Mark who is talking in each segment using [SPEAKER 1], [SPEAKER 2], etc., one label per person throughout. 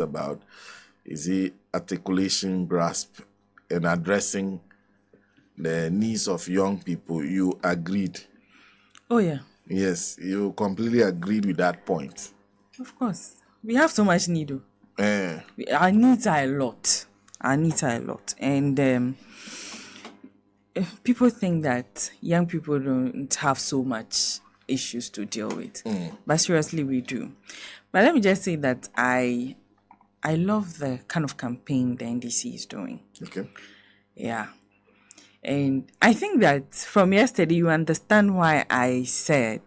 [SPEAKER 1] about is it articulation, grasp, and addressing the needs of young people. You agreed.
[SPEAKER 2] Oh, yeah.
[SPEAKER 1] Yes, you completely agreed with that point.
[SPEAKER 2] Of course. We have so much need.
[SPEAKER 1] Eh,
[SPEAKER 2] Our needs are a lot. And people think that young people don't have so much issues to deal with. But seriously, we do. But let me just say that I love the kind of campaign the NDC is doing.
[SPEAKER 1] okay.
[SPEAKER 2] Yeah. And I think that from yesterday, you understand why I said,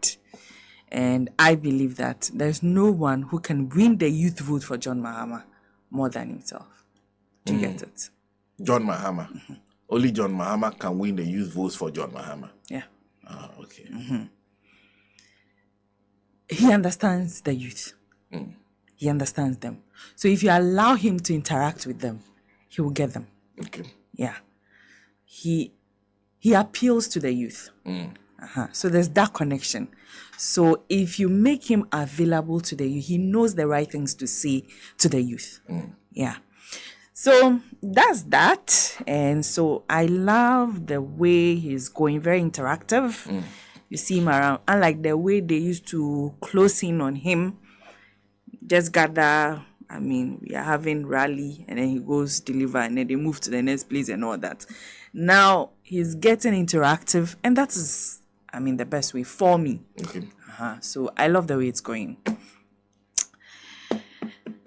[SPEAKER 2] and I believe that there's no one who can win the youth vote for John Mahama more than himself. Do you get it?
[SPEAKER 1] John Mahama. Only John Mahama can win the youth votes for John Mahama.
[SPEAKER 2] Yeah.
[SPEAKER 1] Ah, okay.
[SPEAKER 2] He understands the youth. He understands them. So if you allow him to interact with them, he will get them.
[SPEAKER 1] Okay.
[SPEAKER 2] Yeah. He appeals to the youth. So there's that connection. So if you make him available to the youth, he knows the right things to say to the youth. Yeah. So that's that. And so I love the way he's going, very interactive. You see him around. Unlike the way they used to close in on him, just gather. I mean, we are having rally and then he goes deliver and then they move to the next place and all that. Now he's getting interactive and that is, I mean, the best way for me.
[SPEAKER 1] Okay.
[SPEAKER 2] So I love the way it's going.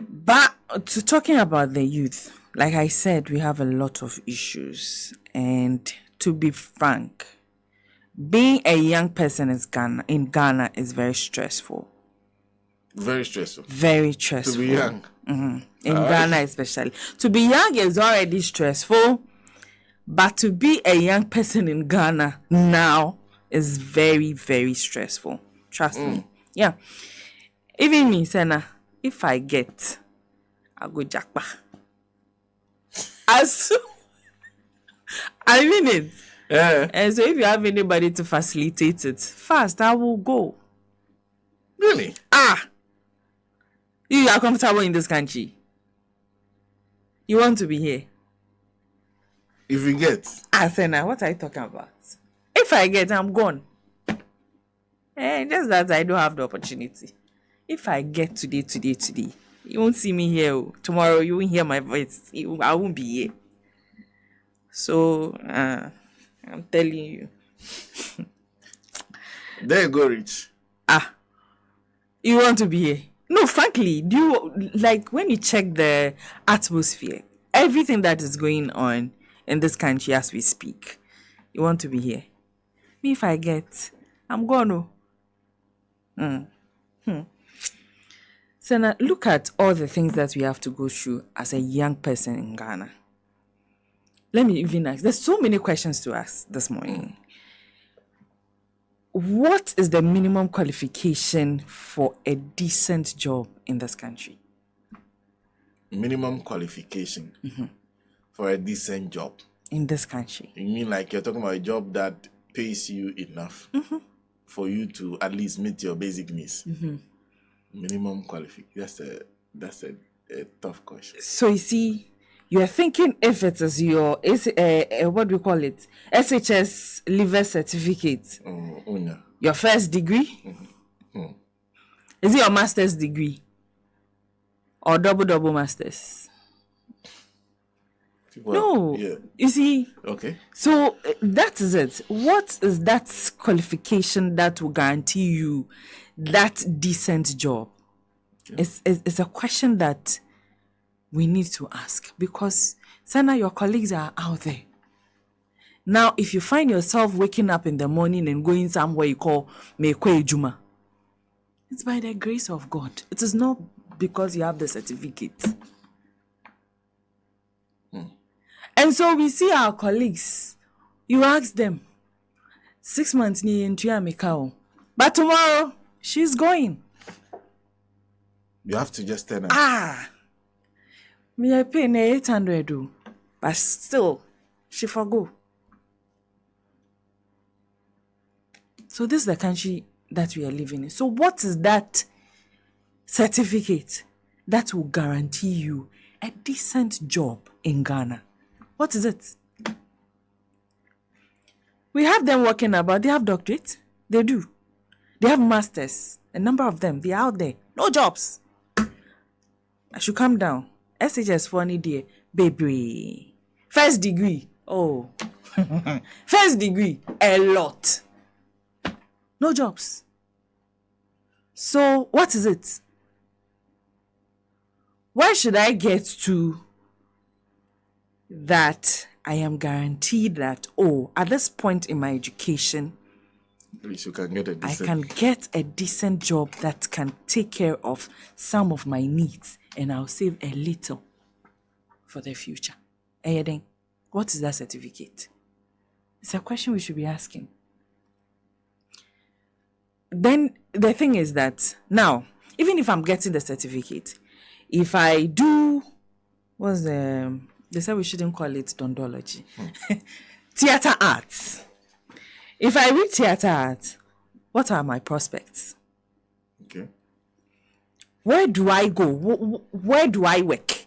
[SPEAKER 2] But to talking about the youth, like I said, we have a lot of issues. And to be frank, being a young person in Ghana is very stressful.
[SPEAKER 1] Very stressful.
[SPEAKER 2] Very stressful.
[SPEAKER 1] To be young.
[SPEAKER 2] In Ghana especially. To be young is already stressful. But to be a young person in Ghana now is very, very stressful. Trust me. Yeah. Even me, Senna, if I get, I'll go jackpot. I mean it.
[SPEAKER 1] Yeah.
[SPEAKER 2] And so if you have anybody to facilitate it, fast, I will go.
[SPEAKER 1] Really?
[SPEAKER 2] You are comfortable in this country. You want to be here.
[SPEAKER 1] If you get.
[SPEAKER 2] Senna, what are you talking about? If I get, I'm gone. Just that I don't have the opportunity. If I get today, you won't see me here. Tomorrow, you won't hear my voice. I won't be here. So, I'm telling you.
[SPEAKER 1] There you go, Rich.
[SPEAKER 2] You want to be here? No, frankly, do you, like, when you check the atmosphere, everything that is going on in this country as we speak, you want to be here? Me, if I get, I'm gone. So now look at all the things that we have to go through as a young person in Ghana. Let me even ask, there's so many questions to ask this morning. What is the minimum qualification for a decent job in this country?
[SPEAKER 1] Minimum qualification for a decent job.
[SPEAKER 2] In this country.
[SPEAKER 1] You mean like you're talking about a job that pays you enough for you to at least meet your basic needs? Minimum qualification. That's a tough question.
[SPEAKER 2] So you see, you are thinking if it is your what do we call it? SHS liver certificate.
[SPEAKER 1] Yeah.
[SPEAKER 2] Your first degree? Is it your master's degree? Or double masters?
[SPEAKER 1] Well,
[SPEAKER 2] No.
[SPEAKER 1] Yeah.
[SPEAKER 2] You see?
[SPEAKER 1] Okay.
[SPEAKER 2] So that is it. What is that qualification that will guarantee you that decent job? It's a question that we need to ask because Sana, your colleagues are out there. Now, if you find yourself waking up in the morning and going somewhere you call Mekwe Juma, it's by the grace of God. It is not because you have the certificate. And so we see our colleagues. You ask them, 6 months ni into Amikao. But tomorrow, she's going.
[SPEAKER 1] You have to just tell her.
[SPEAKER 2] Me I pay 800, but still, she forgo. So this is the country that we are living in. So what is that certificate? that will guarantee you a decent job in Ghana? What is it? We have them working about, they have doctorates. They do. They have masters. A number of them, they are out there. No jobs. I should calm down. SHS for any day. Baby. First degree. Oh. First degree. A lot. No jobs. So, what is it? Where should I get to that I am guaranteed that, at this point in my education,
[SPEAKER 1] At least you can get a
[SPEAKER 2] I
[SPEAKER 1] decent.
[SPEAKER 2] can get a decent job that can take care of some of my needs and I'll save a little for the future. Then, what is that certificate? It's a question we should be asking. Then the thing is that now, even if I'm getting the certificate, if I do, they said we shouldn't call it dondology, theater arts. If I read theater arts, what are my prospects?
[SPEAKER 1] Okay.
[SPEAKER 2] Where do I go? Where do I work?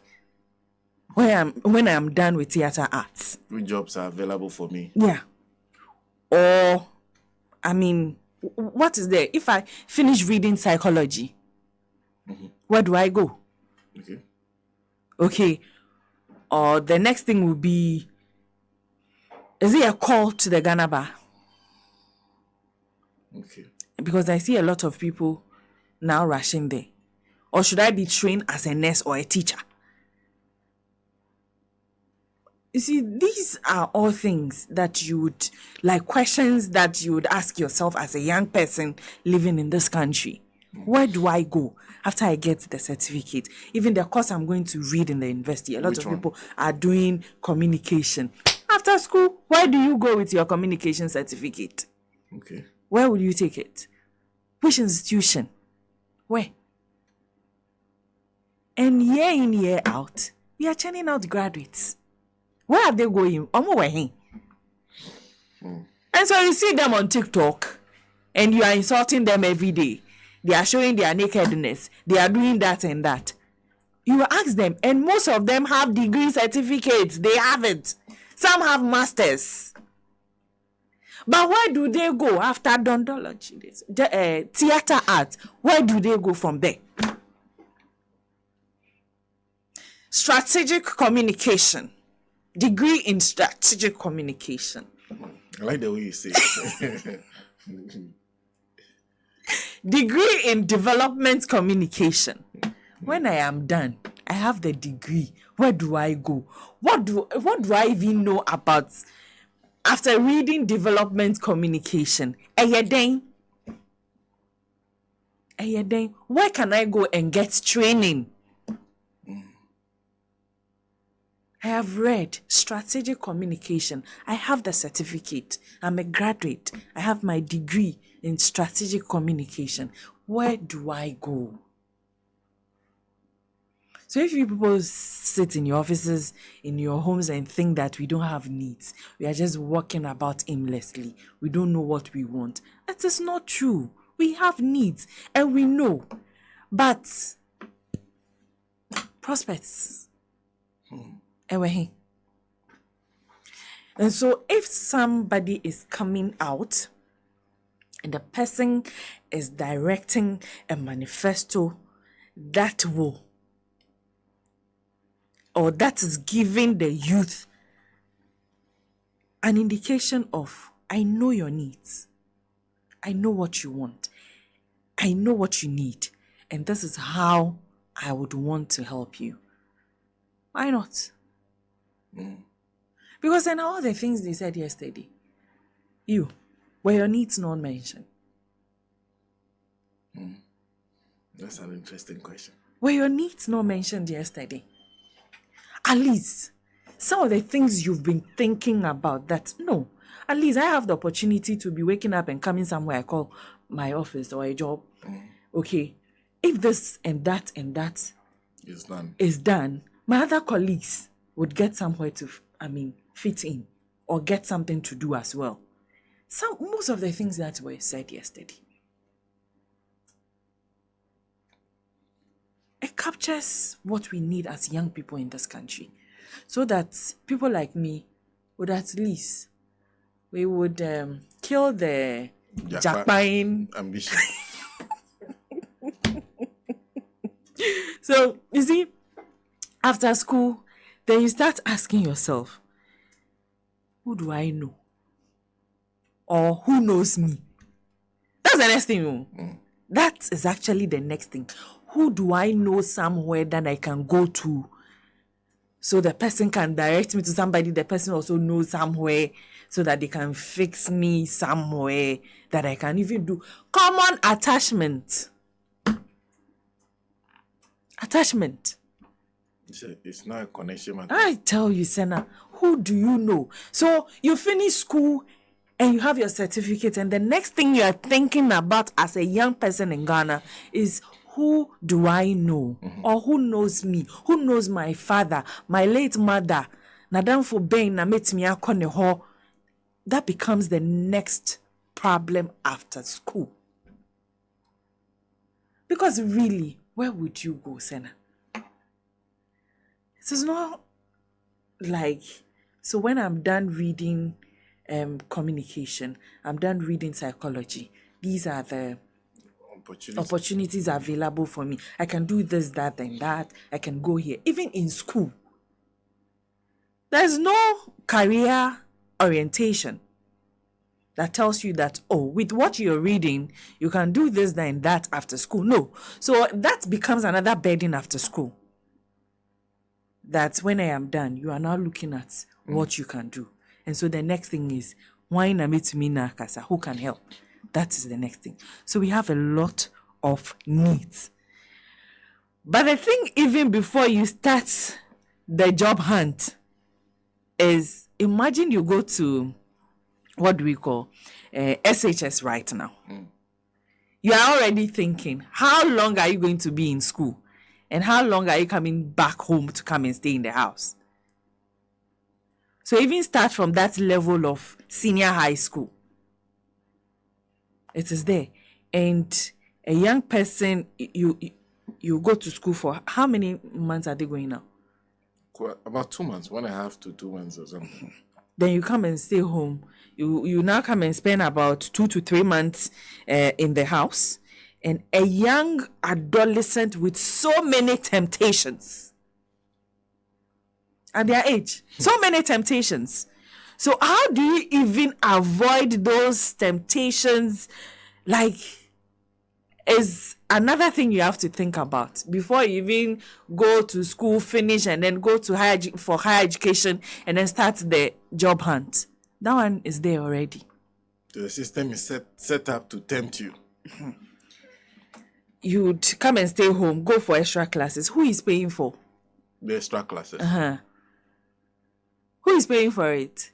[SPEAKER 2] When I'm done with theater arts?
[SPEAKER 1] Which jobs are available for me?
[SPEAKER 2] Yeah. Or, what is there? If I finish reading psychology, where do I go?
[SPEAKER 1] Okay.
[SPEAKER 2] Okay. Or the next thing will be, is it a call to the Ghana Bar?
[SPEAKER 1] Okay.
[SPEAKER 2] Because I see a lot of people now rushing there. Or should I be trained as a nurse or a teacher? You see, these are all things that you would, like questions that you would ask yourself as a young person living in this country. Where do I go after I get the certificate? Even the course I'm going to read in the university, a lot
[SPEAKER 1] Which
[SPEAKER 2] of
[SPEAKER 1] one?
[SPEAKER 2] people are doing communication. After school, where do you go with your communication certificate?
[SPEAKER 1] Okay.
[SPEAKER 2] Where will you take it? Which institution? Where? And year in, year out, we are churning out graduates. Where are they going? And so you see them on TikTok and you are insulting them every day. They are showing their nakedness. They are doing that and that. You will ask them, and most of them have degree certificates. They haven't. Some have masters. But where do they go after dondology? Theater art. Where do they go from there? Strategic communication. Degree in strategic communication.
[SPEAKER 1] I like the way you say it.
[SPEAKER 2] Degree in development communication. When I am done, I have the degree. Where do I go? What do I even know about after reading development communication? Then, where can I go and get training? I have read strategic communication. I have the certificate. I'm a graduate. I have my degree in strategic communication. Where do I go? So if you people sit in your offices, in your homes and think that we don't have needs, we are just walking about aimlessly, we don't know what we want, that is not true. We have needs and we know. But prospects. And so if somebody is coming out and the person is directing a manifesto that will, or that is giving the youth an indication of, I know your needs. I know what you want. I know what you need. And this is how I would want to help you. Why not? Because then all the things they said yesterday, were your needs not mentioned?
[SPEAKER 1] That's an interesting question.
[SPEAKER 2] Were your needs not mentioned yesterday? At least some of the things you've been thinking about that, no. At least I have the opportunity to be waking up and coming somewhere I call my office or a job. Okay. If this and that is done, my other colleagues would get somewhere to, fit in or get something to do as well. Most of the things that were said yesterday. it captures what we need as young people in this country, so that people like me would at least, we would kill the Japan
[SPEAKER 1] ambition.
[SPEAKER 2] So you see, after school, then you start asking yourself, who do I know? Or who knows me? That's the next thing. That is actually the next thing. Who do I know somewhere that I can go to? So the person can direct me to somebody the person also knows somewhere, so that they can fix me somewhere that I can even do common attachment. Attachment.
[SPEAKER 1] It's not a connection matter.
[SPEAKER 2] I tell you, Senna, who do you know? So you finish school and you have your certificate, and the next thing you are thinking about as a young person in Ghana is, who do I know? Or who knows me? Who knows my father, my late mother? Nadam for Ben na metimi akone ho. That becomes the next problem after school. Because really, where would you go, Senna? It is not like, so when I'm done reading communication, I'm done reading psychology, these are the opportunities available for me. I can do this, that, and that. I can go here. Even in school, there's no career orientation that tells you that, oh, with what you're reading, you can do this, that, and that after school. No. So that becomes another burden after school. That when I am done, you are now looking at what you can do. And so the next thing is, why na me to me na kasa? Who can help? That is the next thing. So we have a lot of needs. But the thing, even before you start the job hunt, is, imagine you go to, what do we call, SHS right now. You are already thinking, how long are you going to be in school? And how long are you coming back home to come and stay in the house? So even start from that level of senior high school. It is there. And a young person, you go to school for, how many months are they going now?
[SPEAKER 1] About 2 months, 1.5 to 2 months or something.
[SPEAKER 2] Then you come and stay home. You now come and spend about 2 to 3 months in the house. And a young adolescent with so many temptations at their age. So many temptations. So how do you even avoid those temptations? Like, is another thing you have to think about before you even go to school, finish, and then go to higher education, and then start the job hunt. That one is there already.
[SPEAKER 1] The system is set up to tempt you.
[SPEAKER 2] You'd come and stay home, go for extra classes. Who is paying for
[SPEAKER 1] the extra classes?
[SPEAKER 2] Who is paying for it?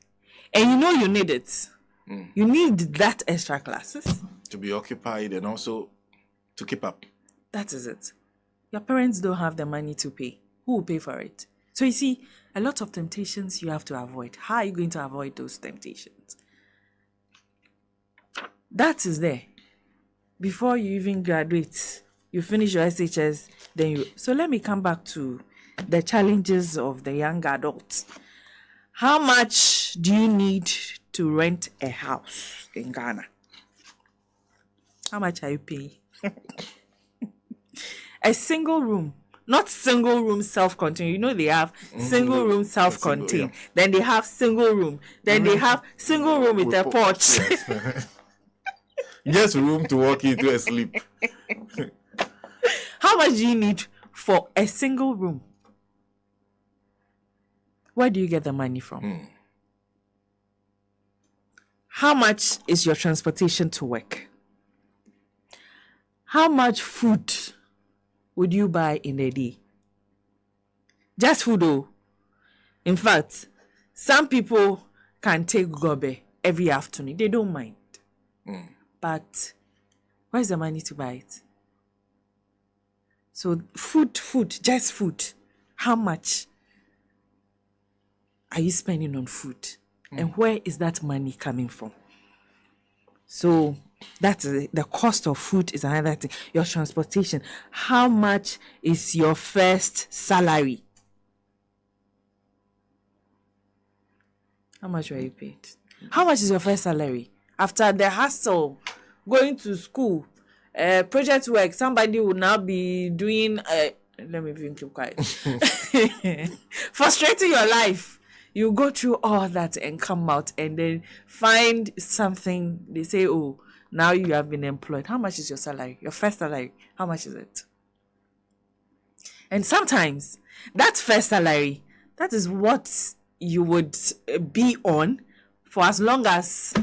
[SPEAKER 2] And you know you need it. You need that extra classes
[SPEAKER 1] to be occupied and also to keep up.
[SPEAKER 2] That is it. Your parents don't have the money to pay. Who will pay for it? So you see, a lot of temptations you have to avoid. How are you going to avoid those temptations? That is there. Before you even graduate, you finish your SHS, then you... So let me come back to the challenges of the young adults. How much do you need to rent a house in Ghana? How much are you paying? A single room, not single room self-contained. You know they have single room self-contained. Yeah. Then they have single room. Then they have single room with a porch.
[SPEAKER 1] Yes. Just room to walk into a sleep.
[SPEAKER 2] How much do you need for a single room? Where do you get the money from? How much is your transportation to work? How much food would you buy in a day? Just food, though. In fact, some people can take gobe every afternoon. They don't mind. But where's the money to buy it? So food, just food. How much are you spending on food? And where is that money coming from? So That is it. The cost of food is another thing. Your transportation. How much is your first salary? How much were you paid? How much is your first salary? After the hustle, going to school, project work, somebody will now be doing. Let me even keep quiet. Frustrating your life. You go through all that and come out and then find something. They say, oh, now you have been employed. How much is your salary? Your first salary. How much is it? And sometimes that first salary, that is what you would be on for as long as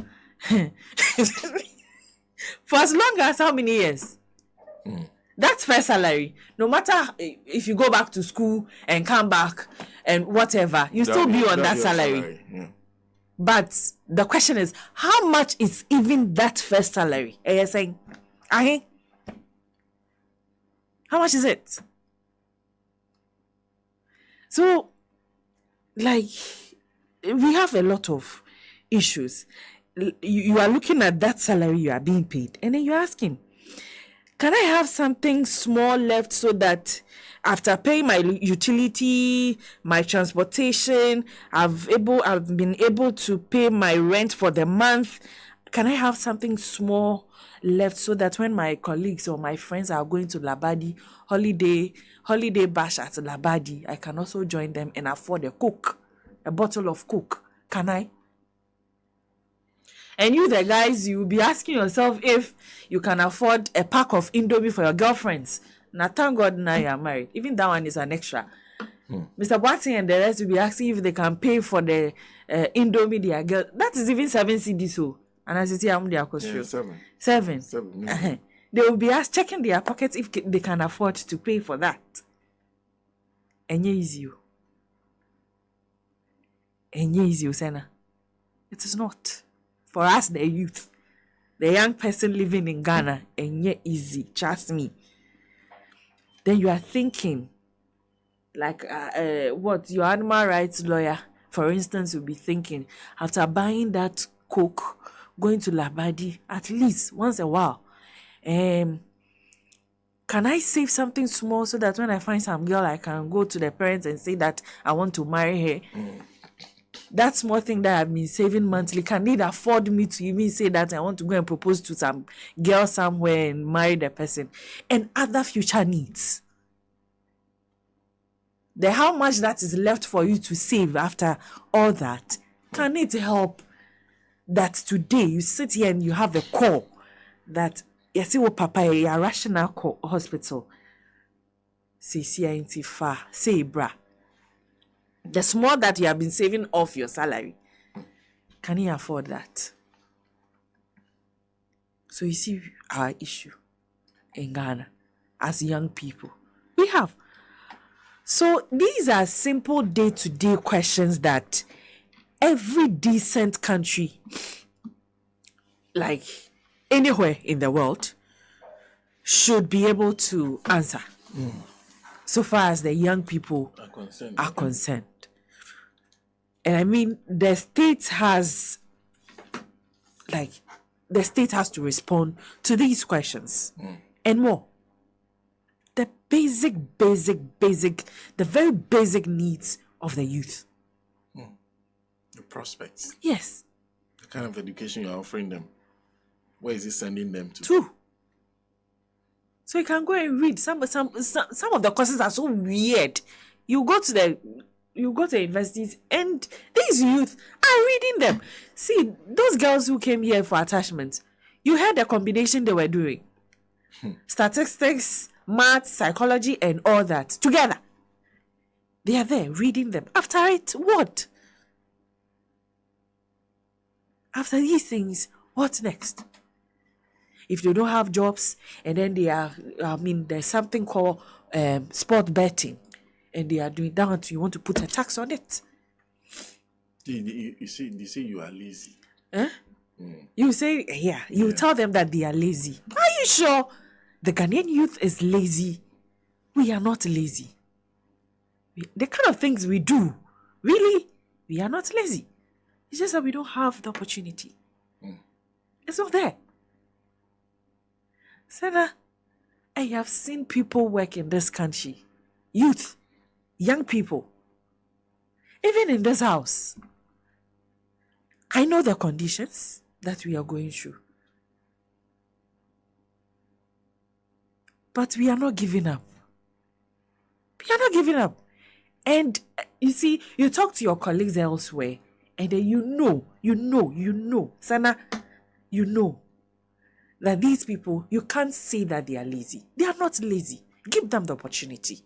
[SPEAKER 2] for as long as how many years? That's first salary. No matter if you go back to school and come back and whatever, you still be on that salary.
[SPEAKER 1] Yeah.
[SPEAKER 2] But the question is, how much is even that first salary? And you're saying, how much is it? So, like, we have a lot of issues. You are looking at that salary you are being paid, and then you're asking, can I have something small left so that after paying my utility, my transportation, I've been able to pay my rent for the month? Can I have something small left so that when my colleagues or my friends are going to Labadi holiday bash at Labadi, I can also join them and afford a bottle of Coke? Can I? And you, the guys, you'll be asking yourself if you can afford a pack of Indomie for your girlfriends. Now, thank God now you are married. Even that one is an extra. Mr. Boating and the rest will be asking if they can pay for the Indomie their girl. That is even 7 CDs. So, and as you see, I'm their cost.
[SPEAKER 1] Yeah,
[SPEAKER 2] 7.
[SPEAKER 1] Mm.
[SPEAKER 2] They will be checking their pockets if they can afford to pay for that. And easy. And easy, Senna. It is not. For us, the youth, the young person living in Ghana, and yet easy, trust me. Then you are thinking, like, what your animal rights lawyer, for instance, will be thinking, after buying that Coke, going to Labadi, at least once a while, can I save something small so that when I find some girl, I can go to the parents and say that I want to marry her? That small thing that I've been saving monthly, can they afford me to even say that I want to go and propose to some girl somewhere and marry the person? And other future needs. The how much that is left for you to save after all that, can it help that today you sit here and you have a call that you see what papa a rational call hospital. Say far, say bra. The small that you have been saving off your salary, can you afford that? So you see our issue in Ghana as young people. We have. So these are simple day-to-day questions that every decent country, like anywhere in the world, should be able to answer. So far as the young people are concerned. And I mean, the state has to respond to these questions and more. The the very basic needs of the youth.
[SPEAKER 1] The prospects.
[SPEAKER 2] Yes.
[SPEAKER 1] The kind of education you're offering them. Where is it sending them to?
[SPEAKER 2] True. So you can go and read. Some of the courses are so weird. You go to universities and these youth are reading them. See, those girls who came here for attachments, you heard the combination they were doing. Statistics, math, psychology, and all that together. They are there reading them. After it, what? After these things, what next? If they don't have jobs, and then there's something called sport betting, and they are doing that, you want to put a tax on it.
[SPEAKER 1] You see, they say you are lazy.
[SPEAKER 2] You say, you tell them that they are lazy. Are you sure the Ghanaian youth is lazy? We are not lazy. The kind of things we do, really, we are not lazy. It's just that we don't have the opportunity. It's not there. Sana, I have seen people work in this country, youth, young people, even in this house. I know the conditions that we are going through. But we are not giving up. We are not giving up. And you see, you talk to your colleagues elsewhere, and then you know, Sana, you know that these people, you can't say that they are lazy. They are not lazy. Give them the opportunity,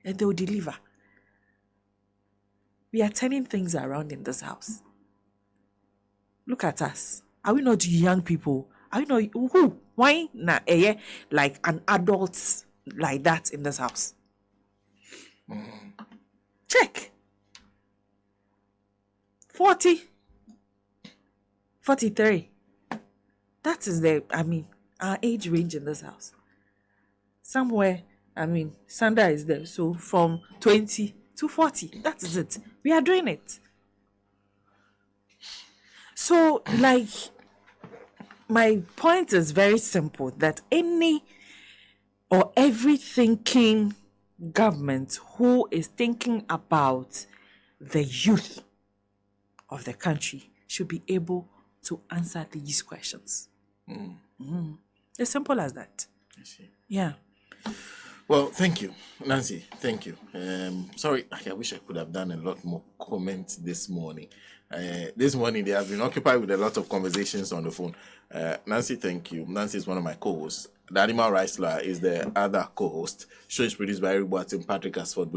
[SPEAKER 2] and they will deliver. We are turning things around in this house. Look at us. Are we not young people? Are we not who? Why na like an adult like that in this house? Check. 40, 43. That is our age range in this house. Somewhere, Sanda is there. So from 20 to 40. That is it. We are doing it. So, like, my point is very simple, that any or every thinking government who is thinking about the youth of the country should be able to answer these questions. As simple as that.
[SPEAKER 1] I see.
[SPEAKER 2] Yeah.
[SPEAKER 1] Well, thank you, Nancy. Thank you. Sorry, I wish I could have done a lot more comments this morning. This morning, they have been occupied with a lot of conversations on the phone. Nancy, thank you. Nancy is one of my co-hosts. The Animal Rights Lawyer is the other co-host. Show is produced by Eric Boatin, Patrick Asford,